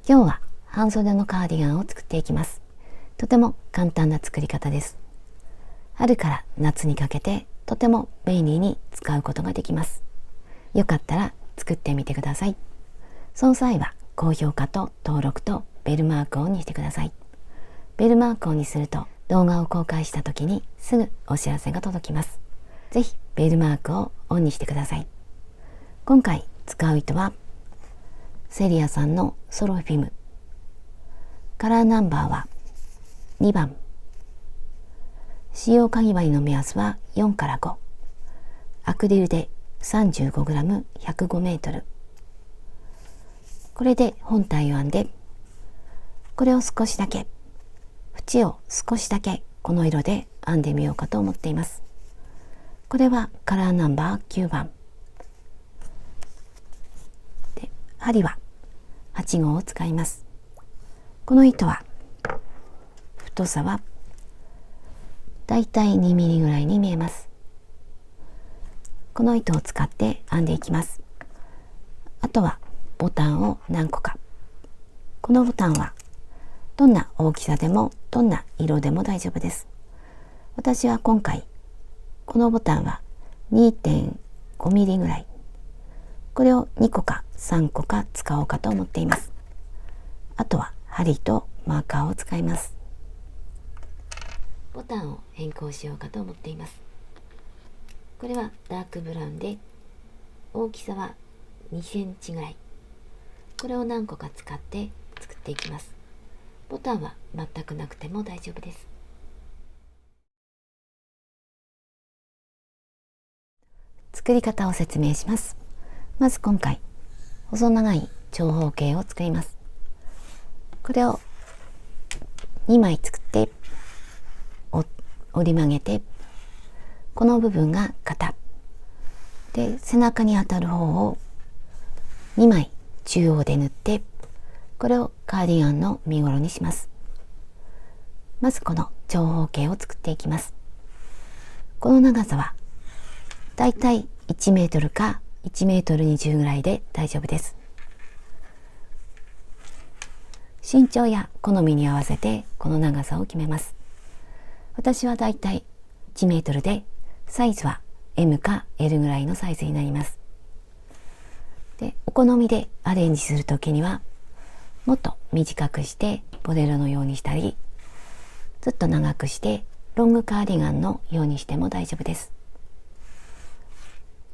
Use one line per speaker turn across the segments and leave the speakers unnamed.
今日は半袖のカーディガンを作っていきます。とても簡単な作り方です。春から夏にかけてとても便利に使うことができます。よかったら作ってみてください。その際は高評価と登録とベルマークをオンにしてください。ベルマークをオンにすると動画を公開した時にすぐお知らせが届きます。ぜひベルマークをオンにしてください。今回使う糸はセリアさんのソロフィム。カラーナンバーは2番。使用かぎ針の目安は4から5。アクリルで 35g 105メートル。これで本体を編んで、これを少しだけ、縁を少しだけこの色で編んでみようかと思っています。これはカラーナンバー9番。で、針は8号を使います。この糸は太さはだいたい2ミリぐらいに見えます。この糸を使って編んでいきます。あとはボタンを何個か。このボタンはどんな大きさでもどんな色でも大丈夫です。私は今回このボタンは 2.5 ミリぐらい。これを2個か3個か使おうかと思っています。あとは針とマーカーを使います。ボタンを変更しようかと思っています。これはダークブラウンで大きさは2センチぐらい。これを何個か使って作っていきます。ボタンは全くなくても大丈夫です。作り方を説明します。まず今回細長い長方形を作ります。これを2枚作って折り曲げて、この部分が肩で、背中に当たる方を2枚中央で縫って、これをカーディガンの身ごろにします。まずこの長方形を作っていきます。この長さはだいたい1メートルか1メートル20ぐらいで大丈夫です。身長や好みに合わせてこの長さを決めます。私はだいたい1メートルで、サイズは M か L ぐらいのサイズになります。で、お好みでアレンジするときにはもっと短くしてボレロのようにしたり、ずっと長くしてロングカーディガンのようにしても大丈夫です。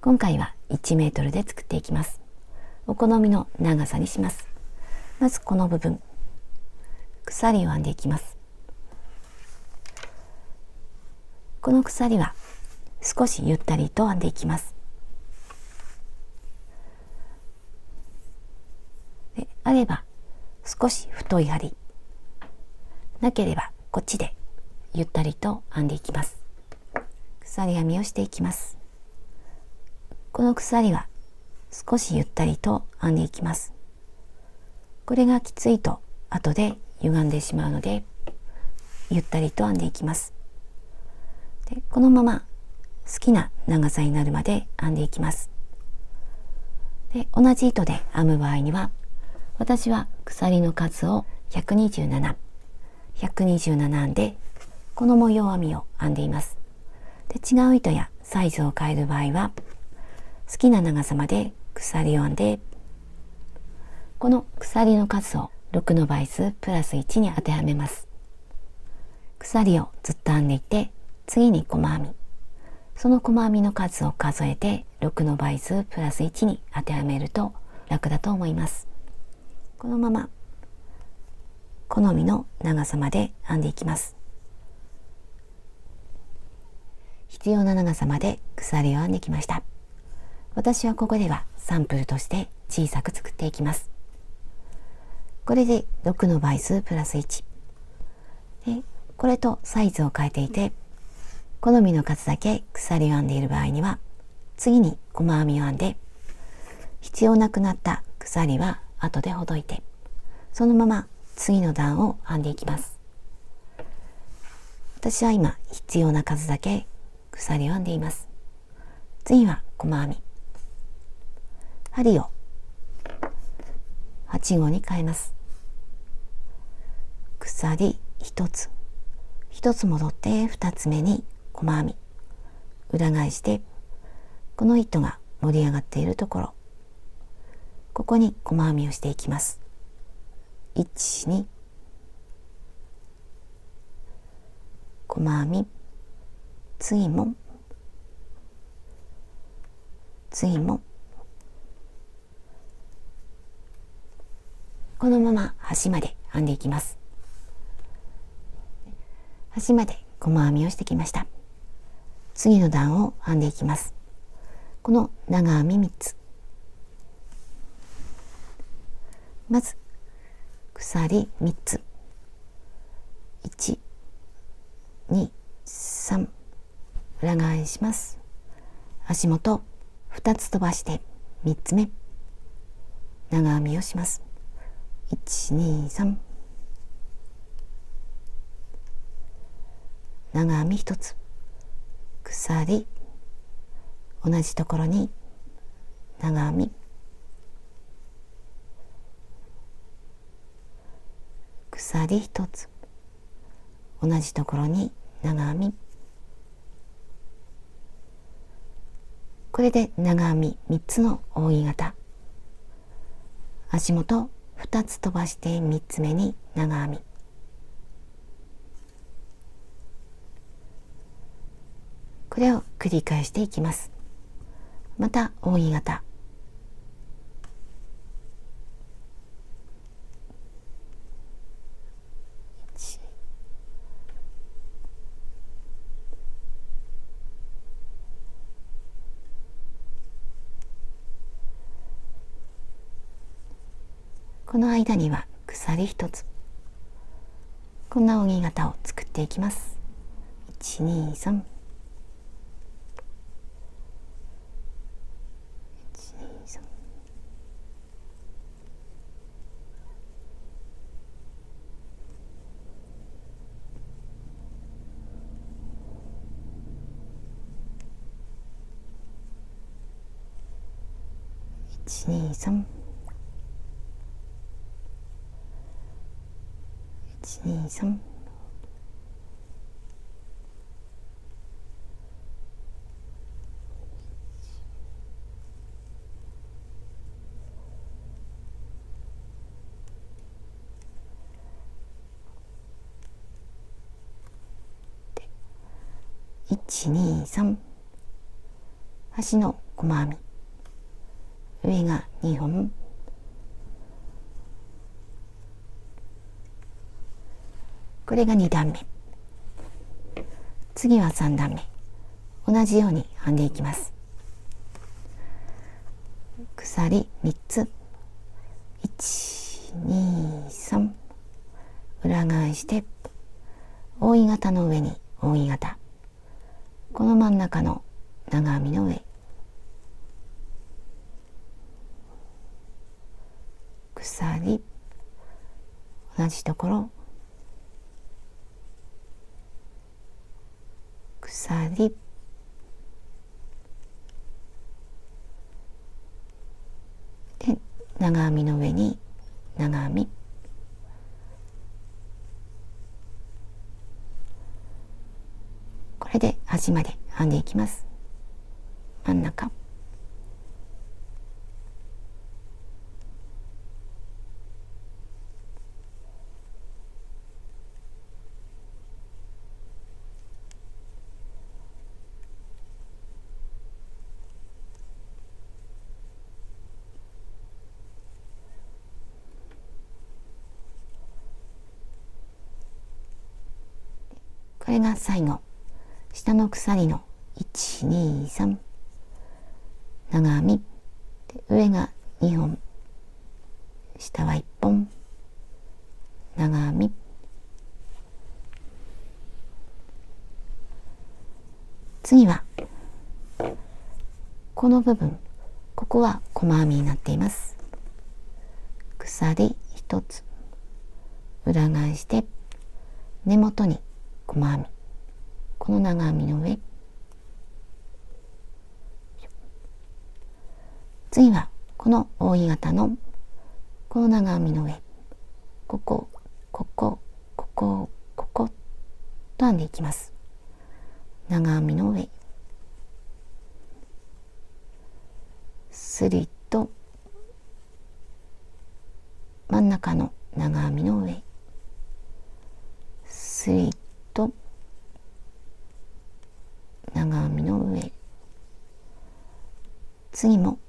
今回は1メートルで作っていきます。お好みの長さにします。まずこの部分、鎖を編んでいきます。この鎖は少しゆったりと編んでいきます。であれば少し太い針、なければこっちでゆったりと編んでいきます。鎖編みをしていきます。この鎖は少しゆったりと編んでいきます。これがきついと後で歪んでしまうので、ゆったりと編んでいきます。で、このまま好きな長さになるまで編んでいきます。で、同じ糸で編む場合には、私は鎖の数を127編んで、この模様編みを編んでいます。で、違う糸やサイズを変える場合は、好きな長さまで鎖を編んで、この鎖の数を6の倍数プラス1に当てはめます。鎖をずっと編んでいって、次に細編み。その細編みの数を数えて6の倍数プラス1に当てはめると楽だと思います。このまま好みの長さまで編んでいきます。必要な長さまで鎖を編んできました。私はここではサンプルとして小さく作っていきます。これで6の倍数プラス1。で、これとサイズを変えていて、好みの数だけ鎖を編んでいる場合には、次に細編みを編んで、必要なくなった鎖は後でほどいて、そのまま次の段を編んでいきます。私は今必要な数だけ鎖を編んでいます。次は細編み。針を8号に変えます。鎖1つ、1つ戻って2つ目に細編み、裏返して、この糸が盛り上がっているところ、ここに細編みをしていきます。1、2、細編み、次も、次も、このまま端まで編んでいきます。端まで細編みをしてきました。次の段を編んでいきます。この長編み3つ。まず鎖3つ。1、2、3。裏返します。足元2つ飛ばして3つ目。長編みをします。1、2、3。長編み1つ。鎖。同じところに長編み。鎖1つ。同じところに長編み。これで長編み3つの扇形。足元2つ飛ばして3つ目に長編み。これを繰り返していきます。また扇形。この間には鎖1つ。こんな扇形を作っていきます。1、2、3。1、2、3。1、2、3。1、2、3。端の細編み。上が2本。これが2段目。次は3段目。同じように編んでいきます。鎖3つ。1、2、3。裏返して扇形の上に扇形。この真ん中の長編みの上。鎖。同じところ。鎖。で、長編みの上に長編み。これで端まで編んでいきます。真ん中。これが最後。下の鎖の1、2、3。長編み。で、上が2本。下は1本。長編み。次は、この部分。ここは細編みになっています。鎖1つ。裏返して、根元に細編み。この長編みの上。次はこの扇形のこの長編みの上。ここ、ここ、こここと編んでいきます。長編みの上、スリット、真ん中の長編みの上、スリット、長編みの上、次も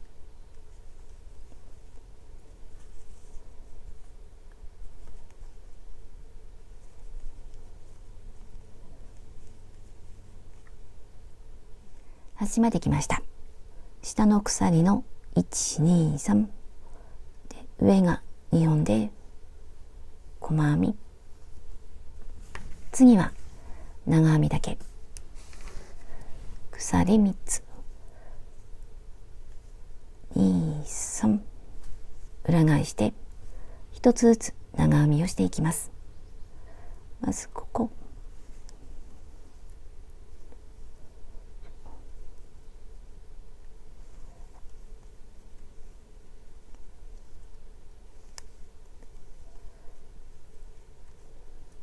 端まで来ました。下の鎖の1、2、3で、上が2本で細編み、次は長編みだけ、鎖3つ、2、3、裏返して1つずつ長編みをしていきます。まずここ、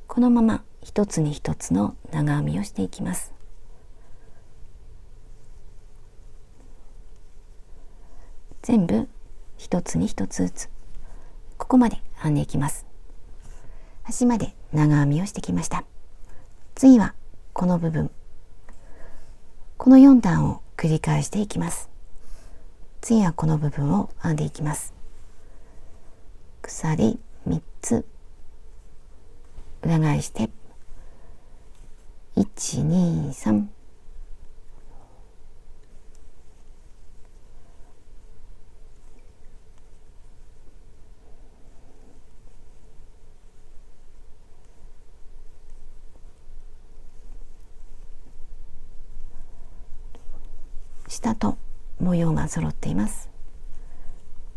このまま一つに一つの長編みをしていきます。全部一つに一つずつ、ここまで編んでいきます。端まで長編みをしてきました。次はこの部分、この4段を繰り返していきます。次はこの部分を編んでいきます。鎖3つ、裏返して1、2、3、下と模様が揃っています。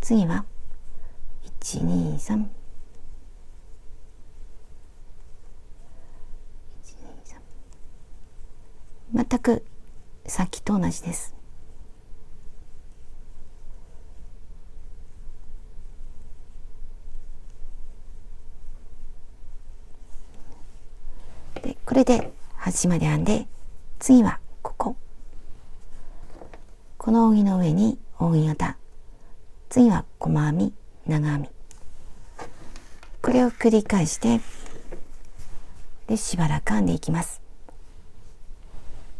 次は1、2、3、全くさっきと同じです。で、これで端まで編んで、次はこの扇の上に扇形、次は細編み、長編み、これを繰り返してでしばらく編んでいきます。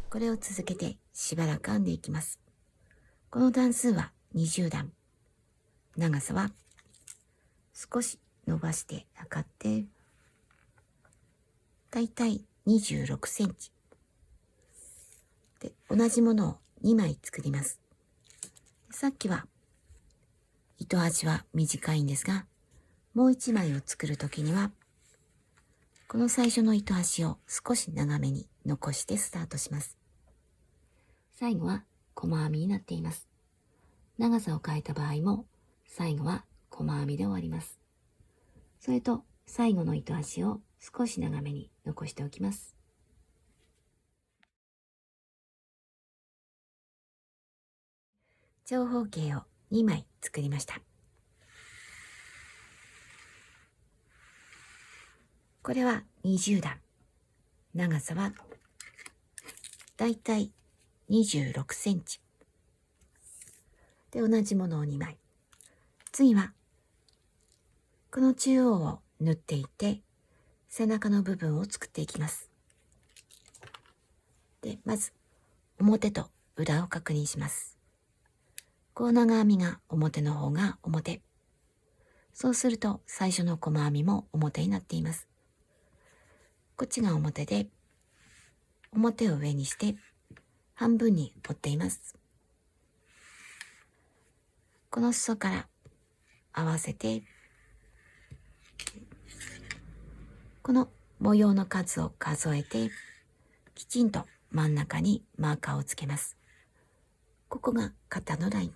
これを続けてしばらく編んでいきます。この段数は20段、長さは少し伸ばして測ってだいたい26センチで、同じものを2枚作ります。さっきは糸端は短いんですが、もう1枚を作るときにはこの最初の糸端を少し長めに残してスタートします。最後は細編みになっています。長さを変えた場合も最後は細編みで終わります。それと最後の糸端を少し長めに残しておきます。長方形を2枚作りました。これは20段、長さはだいたい26センチで、同じものを2枚。次はこの中央を縫っていって背中の部分を作っていきます。で、まず表と裏を確認します。こう長編みが表の方が表。そうすると最初の細編みも表になっています。こっちが表で、表を上にして半分に折っています。この裾から合わせて、この模様の数を数えて、きちんと真ん中にマーカーをつけます。ここが肩のライン。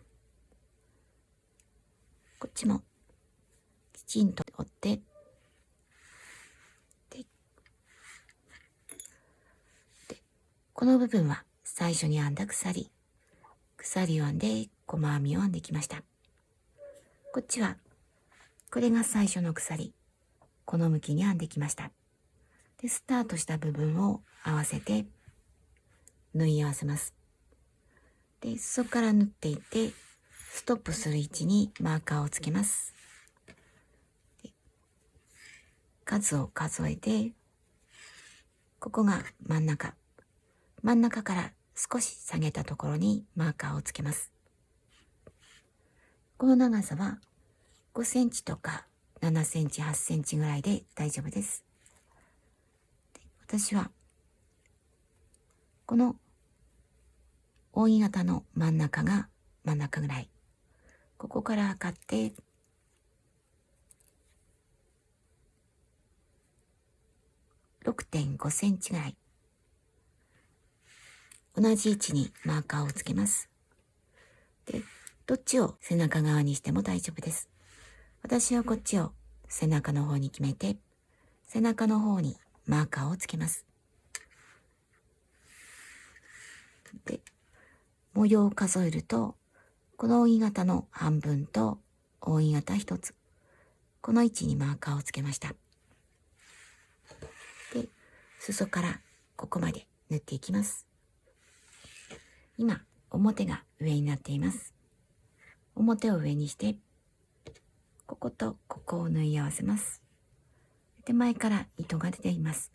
こっちもきちんと折って、で、この部分は最初に編んだ鎖を編んで細編みを編んできました。こっちはこれが最初の鎖、この向きに編んできました。で、スタートした部分を合わせて縫い合わせます。で、裾から縫っていってストップする位置にマーカーをつけます。数を数えて、ここが真ん中から少し下げたところにマーカーをつけます。この長さは5センチとか7センチ、8センチぐらいで大丈夫です。で、私はこの扇形の真ん中ぐらい、ここから測って6.5 センチぐらい、同じ位置にマーカーをつけます。で、どっちを背中側にしても大丈夫です。私はこっちを背中の方に決めて、背中の方にマーカーをつけます。で、模様を数えると、この扇形の半分と扇形一つ、この位置にマーカーをつけました。で、裾からここまで縫っていきます。今、表が上になっています。表を上にして、こことここを縫い合わせます。手前から糸が出ています。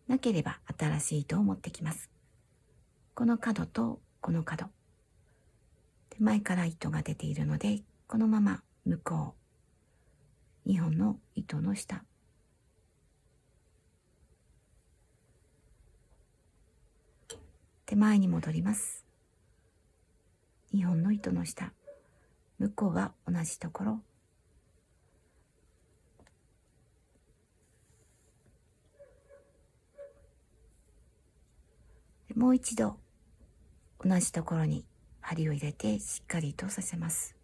なければ新しい糸を持ってきます。この角とこの角。手前から糸が出ているので、このまま向こう。2本の糸の下。手前に戻ります。2本の糸の下。向こうは同じところ。もう一度同じところに針を入れてしっかりとさせます。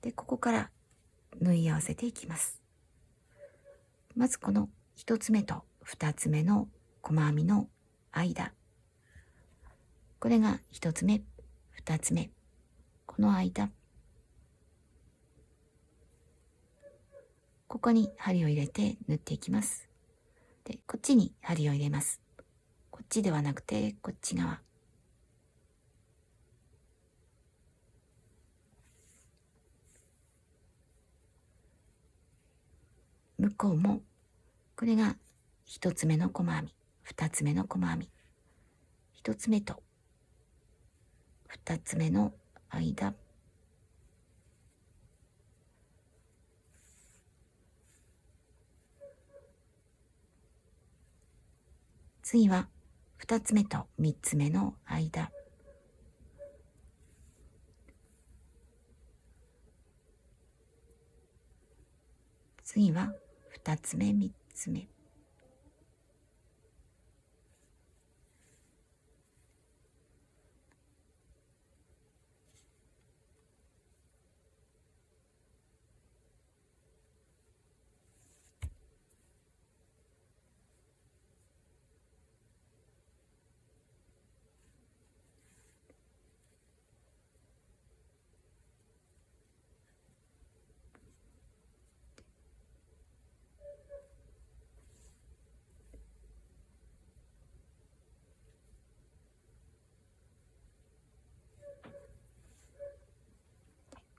で、ここから縫い合わせていきます。まずこの1つ目と2つ目の細編みの間、これが1つ目、2つ目、この間、ここに針を入れて縫っていきます。で、こっちに針を入れます。こっちではなくてこっち側。向こうもこれが1つ目の細編み、2つ目の細編み、1つ目と2つ目の間、次は2つ目と3つ目の間、次は2つ目、3つ目、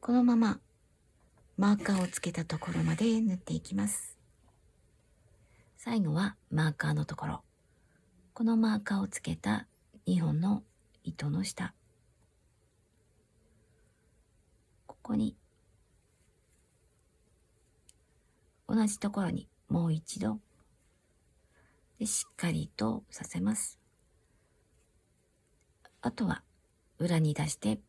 このままマーカーをつけたところまで縫っていきます。最後はマーカーのところ。このマーカーをつけた2本の糸の下。ここに同じところにもう一度でしっかりとさせます。あとは裏に出して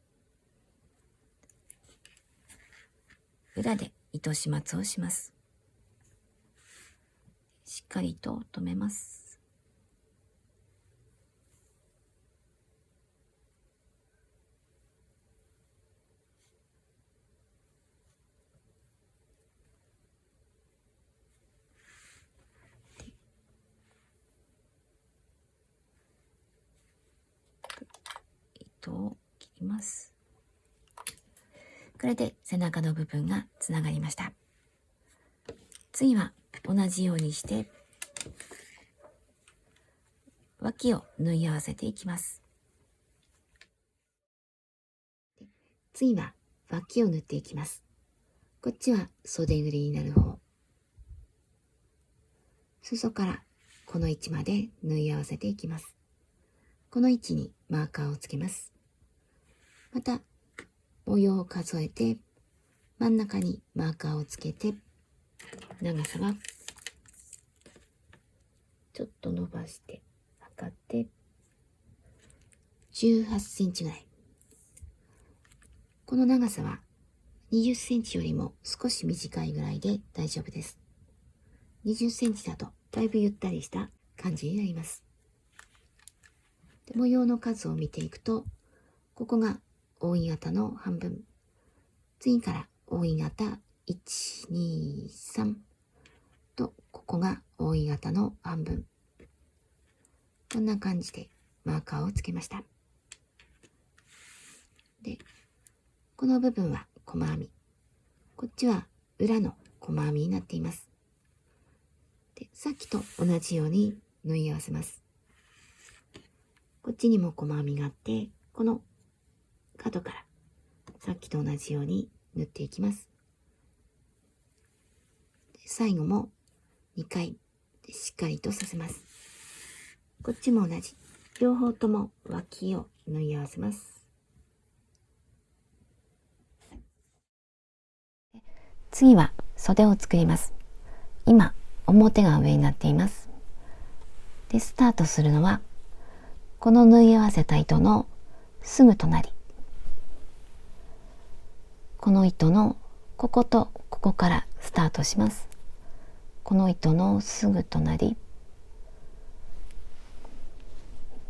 裏で糸始末をします。しっかりと留めます。糸を切ります。これで背中の部分がつながりました。次は同じようにして脇を縫い合わせていきます。次は脇を縫っていきます。こっちは袖ぐりになる方。裾からこの位置まで縫い合わせていきます。この位置にマーカーをつけます。また模様を数えて真ん中にマーカーをつけて、長さはちょっと伸ばして測って18センチぐらい。この長さは20センチよりも少し短いぐらいで大丈夫です。20センチだとだいぶゆったりした感じになります。で、模様の数を見ていくと、ここが扇形の半分。次から扇形1、2、3と、ここが扇形の半分。こんな感じでマーカーをつけました。で、この部分は細編み。こっちは裏の細編みになっています。で、さっきと同じように縫い合わせます。こっちにも細編みがあって、この角からさっきと同じように縫っていきます。で、最後も2回でしっかりとさせます。こっちも同じ。両方とも脇を縫い合わせます。次は袖を作ります。今、表が上になっています。で、スタートするのは、この縫い合わせた糸のすぐ隣。この糸のこことここからスタートします。この糸のすぐ隣。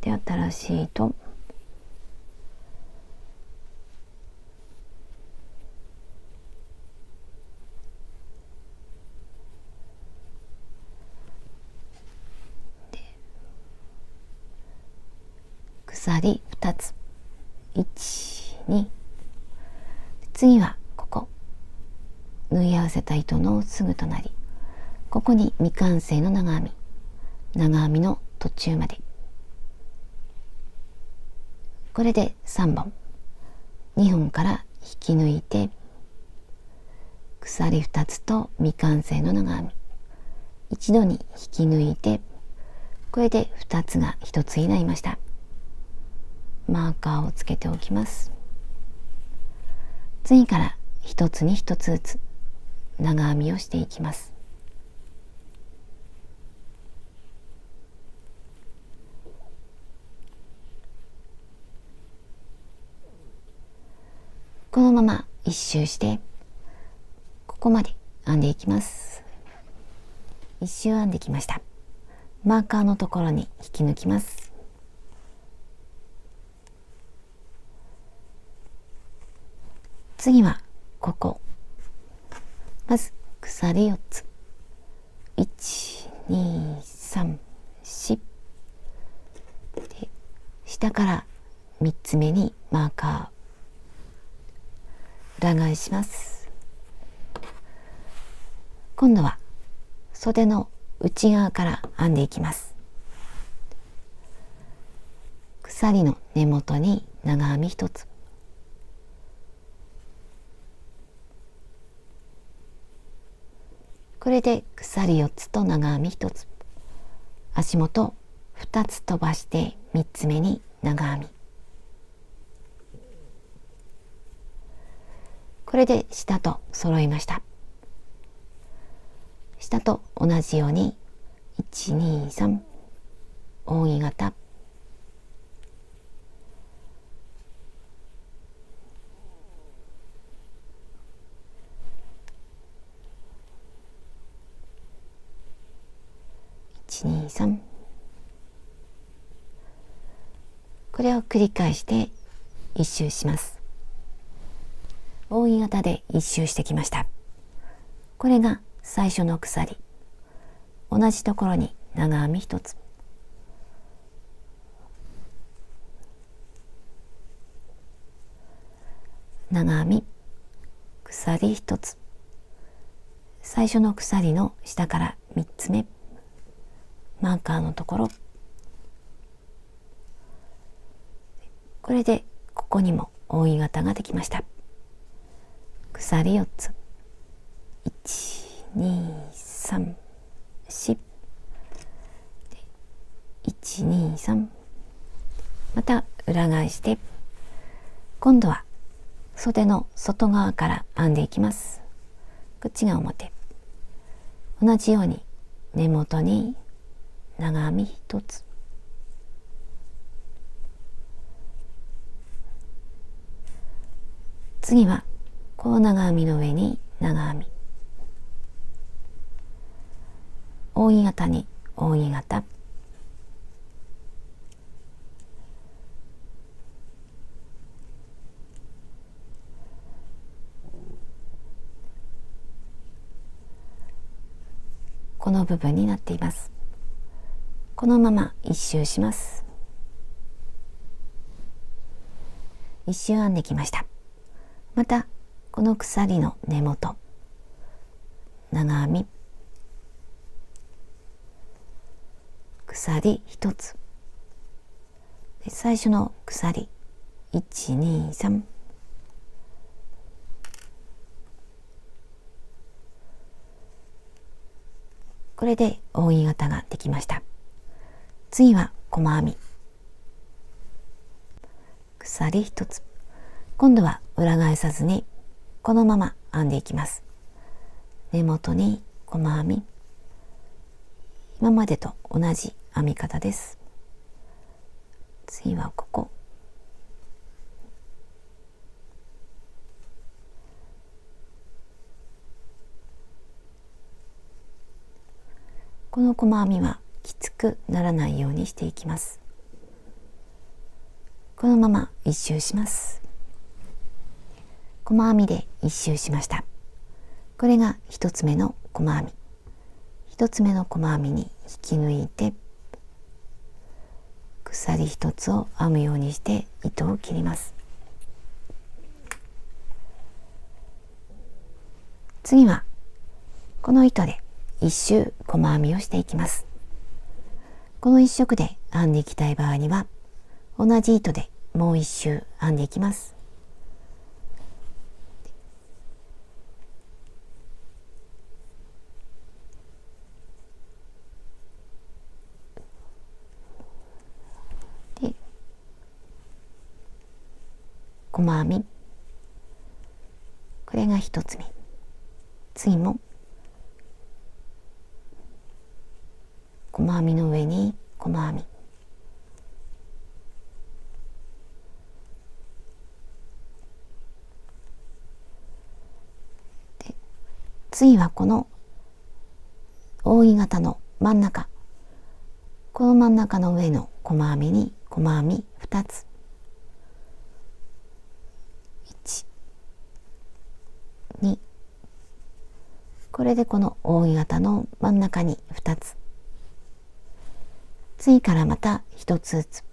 で、新しい糸。鎖2つ。1、2。次はここ。縫い合わせた糸のすぐ隣。ここに未完成の長編み。長編みの途中まで。これで3本。2本から引き抜いて、鎖2つと未完成の長編み。一度に引き抜いて、これで2つが1つになりました。マーカーをつけておきます。次から1つに1つずつ長編みをしていきます。このまま一周してここまで編んでいきます。一周編んできました。マーカーのところに引き抜きます。次はここ。まず鎖4つ。1、2、3、4。で、下から3つ目にマーカー。裏返します。今度は袖の内側から編んでいきます。鎖の根元に長編み1つ。これで鎖4つと長編み1つ。足元2つ飛ばして3つ目に長編み。これで下と揃いました。下と同じように1、2、3扇形。1、2、3。これを繰り返して一周します。扇形で一周してきました。これが最初の鎖。同じところに長編み1つ。長編み、鎖1つ。最初の鎖の下から3つ目、マーカーのところ、これでここにも扇形ができました。鎖4つ、1、2、3、4、1、2、3、また裏返して、今度は袖の外側から編んでいきます。こっちが表。同じように根元に長編み1つ、次はこう長編みの上に長編み、扇形に扇形、この部分になっています。このまま一周します。一周編んできました。またこの鎖の根元、長編み、鎖1つで、最初の鎖1、2、3、これで扇形ができました。次は細編み、鎖1つ、今度は裏返さずにこのまま編んでいきます。根元に細編み、今までと同じ編み方です。次はここ、この細編みはきつくならないようにしていきます。このまま一周します。細編みで一周しました。これが一つ目の細編み。一つ目の細編みに引き抜いて、鎖一つを編むようにして糸を切ります。次はこの糸で一周細編みをしていきます。この一色で編んでいきたい場合には、同じ糸でもう一周編んでいきます。で、細編み、これが一つ目。次も細編みの上に細編み、で、次はこの扇形の真ん中、この真ん中の上の細編みに細編み2つ、1、2、これでこの扇形の真ん中に2つ、次からまた1つずつ、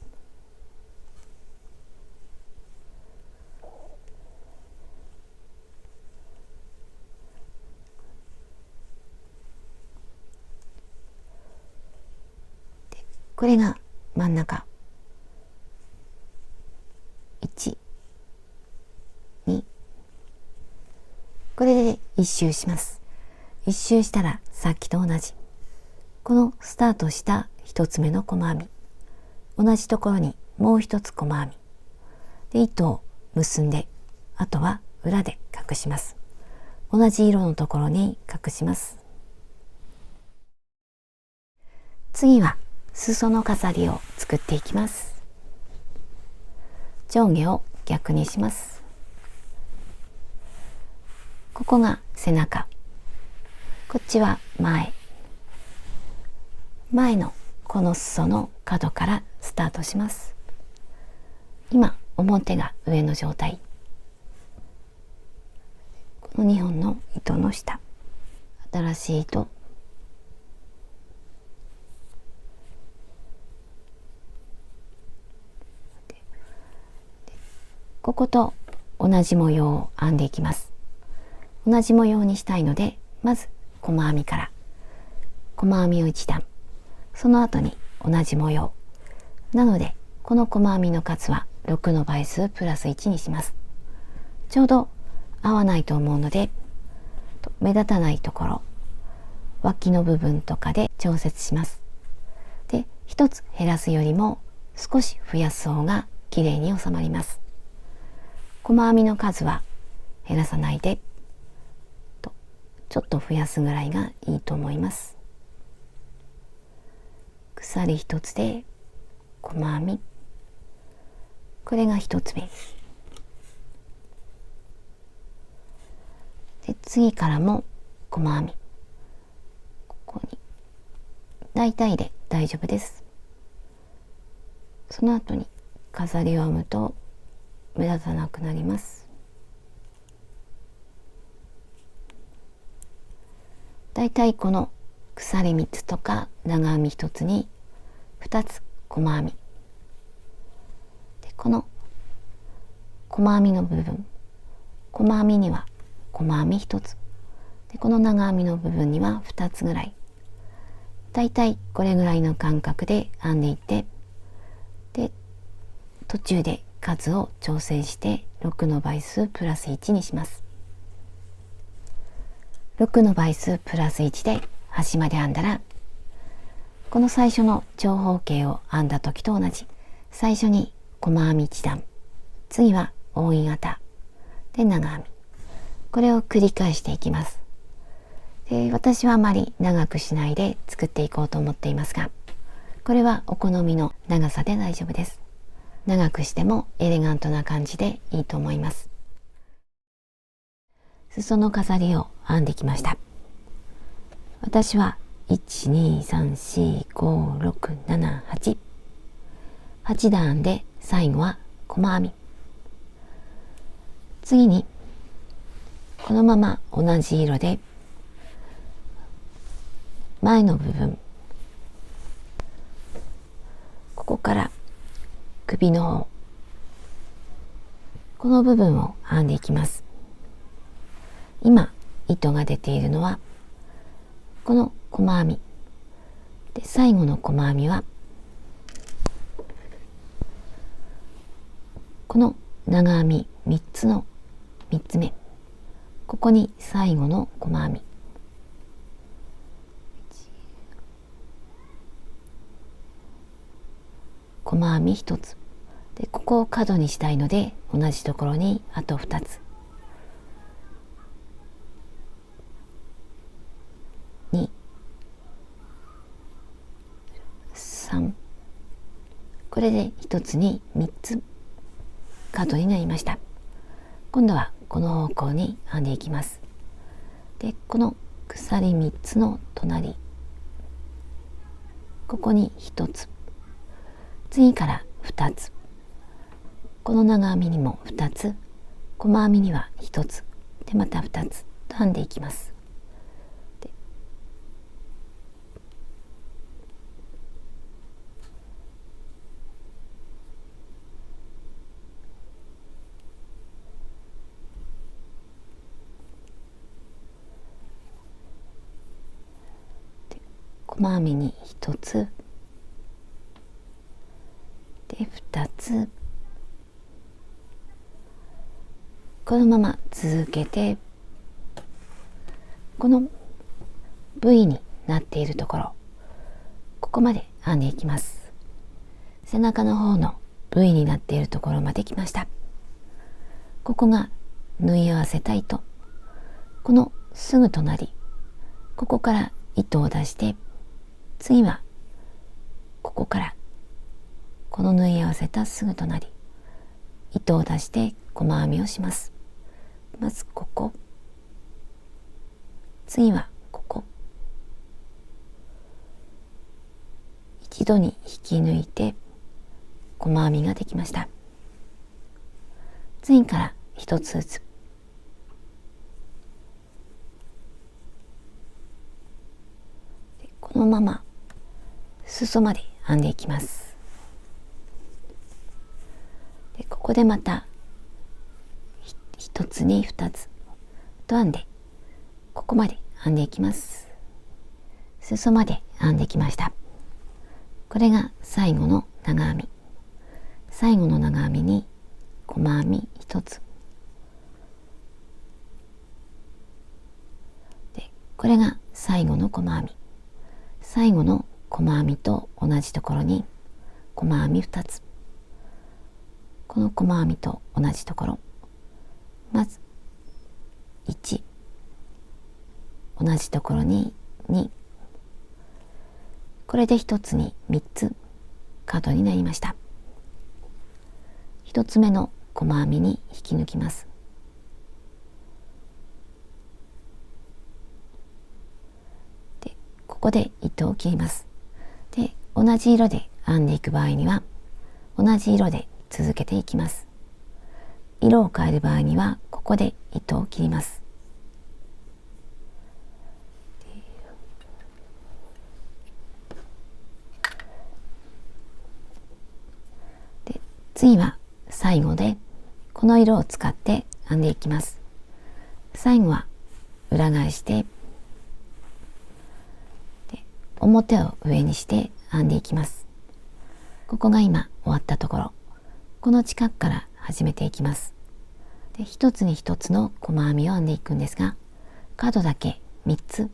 これが真ん中、1、2、これで一周します。一周したらさっきと同じ、このスタートした一つ目の細編み、同じところにもう一つ細編みで糸を結んで、あとは裏で隠します。同じ色のところに隠します。次は裾の飾りを作っていきます。上下を逆にします。ここが背中、こっちは前。前のこの裾の角からスタートします。今表が上の状態。この2本の糸の下、新しい糸、ここと同じ模様を編んでいきます。同じ模様にしたいので、まず細編みから細編みを1段、その後に同じ模様なので、この細編みの数は6の倍数プラス1にします。ちょうど合わないと思うので、目立たないところ、脇の部分とかで調節します。で、一つ減らすよりも少し増やす方が綺麗に収まります。細編みの数は減らさないで、ちょっと増やすぐらいがいいと思います。鎖一つで細編み、これが一つ目で、次からも細編み、ここに大体で大丈夫です。その後に飾りを編むと目立たなくなります。だいたいこの鎖3つとか長編み1つに2つ細編みで、この細編みの部分、細編みには細編み1つで、この長編みの部分には2つぐらい、だいたいこれぐらいの間隔で編んでいって、で途中で数を調整して6の倍数プラス1にします。6の倍数プラス1で端まで編んだら、この最初の長方形を編んだ時と同じ、最初に細編み1段、次は扇形で長編み、これを繰り返していきます。で、私はあまり長くしないで作っていこうと思っていますが、これはお好みの長さで大丈夫です。長くしてもエレガントな感じでいいと思います。裾の飾りを編んできました。私は1、2、3、4、5、6、7、8。8段編んで最後は細編み。次にこのまま同じ色で前の部分、ここから首の方、この部分を編んでいきます。今糸が出ているのはこの細編みで、最後の細編みはこの長編み3つの3つ目、ここに最後の細編み、細編み1つで、ここを角にしたいので同じところにあと2つ、2、3、これで1つに3つ角になりました。今度はこの方向に編んでいきます。で、この鎖3つの隣、ここに1つ、次から2つ、この長編みにも2つ、細編みには1つで、また2つと編んでいきます。細編みに1つで2つ、このまま続けて、この V になっているところ、ここまで編んでいきます。背中の方の V になっているところまで来ました。ここが縫い合わせた糸、このすぐ隣、ここから糸を出して、次はここからこの縫い合わせたすぐ隣、糸を出して細編みをします。まずここ、次はここ、一度に引き抜いて細編みができました。次から一つずつ、このまま裾まで編んでいきます。で、ここでまた一つに二つと編んで、ここまで編んでいきます。裾まで編んできました。これが最後の長編み。最後の長編みに細編み1つで、これが最後の細編み。最後の細編みと同じところに細編み2つ。この細編みと同じところ、まず1、同じところに2、これで1つに3つ角になりました。1つ目の細編みに引き抜きます。で、ここで糸を切ります。で、同じ色で編んでいく場合には同じ色で続けていきます。色を変える場合にはここで糸を切ります。で、次は最後でこの色を使って編んでいきます。最後は裏返してで、表を上にして編んでいきます。ここが今終わったところ、この近くから始めていきます。で、一つに一つの細編みを編んでいくんですが、角だけ3つ、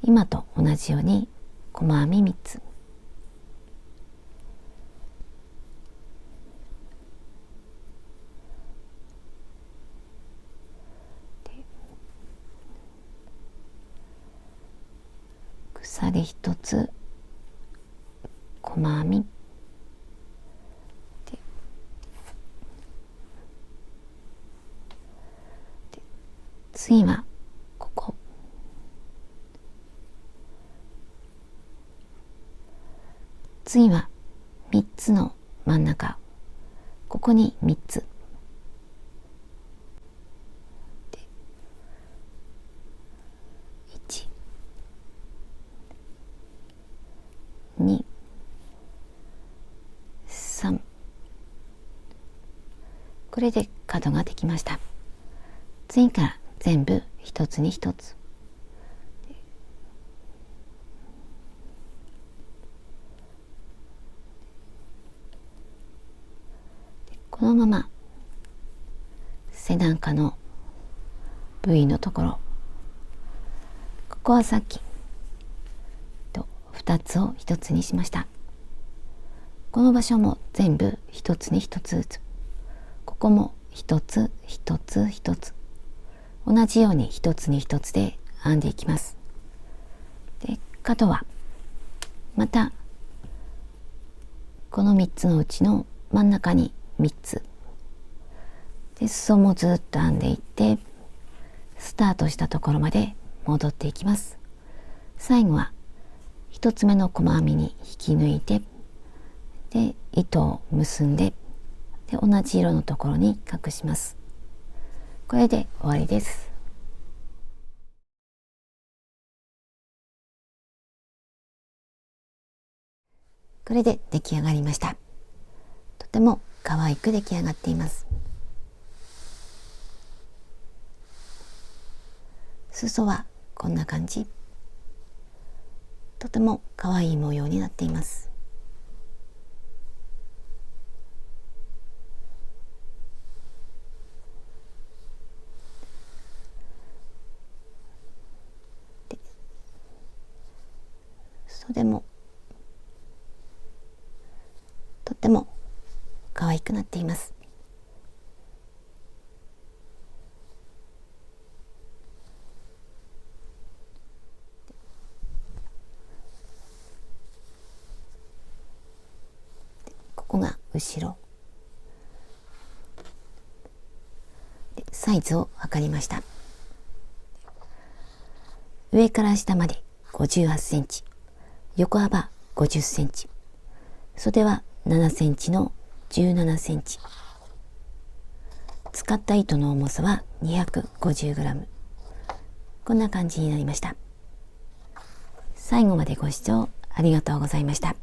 今と同じように細編み3つ、鎖1つ、細編みで、次はここ、次は3つの真ん中、ここに3つで、1、2、3、これで角ができました。次から全部一つに一つ。このまま背中の部位のところ、ここはさっきと2つを1つにしました。この場所も全部1つに1つずつ、ここも1つ1つ1つ、同じように1つに1つで編んでいきます。で、角はまたこの3つのうちの真ん中に3つで、裾もずっと編んでいってスタートしたところまで戻っていきます。最後は1つ目の細編みに引き抜いて、で、糸を結んで、で、同じ色のところに隠します。これで終わりです。これで出来上がりました。とても可愛く出来上がっています。裾はこんな感じ。とても可愛い模様になっています。で、袖もとっても可愛くなっています。ここが後ろで、サイズを測りました。上から下まで58センチ、横幅50センチ、袖は7センチの17センチ。使った糸の重さは 250g。こんな感じになりました。最後までご視聴ありがとうございました。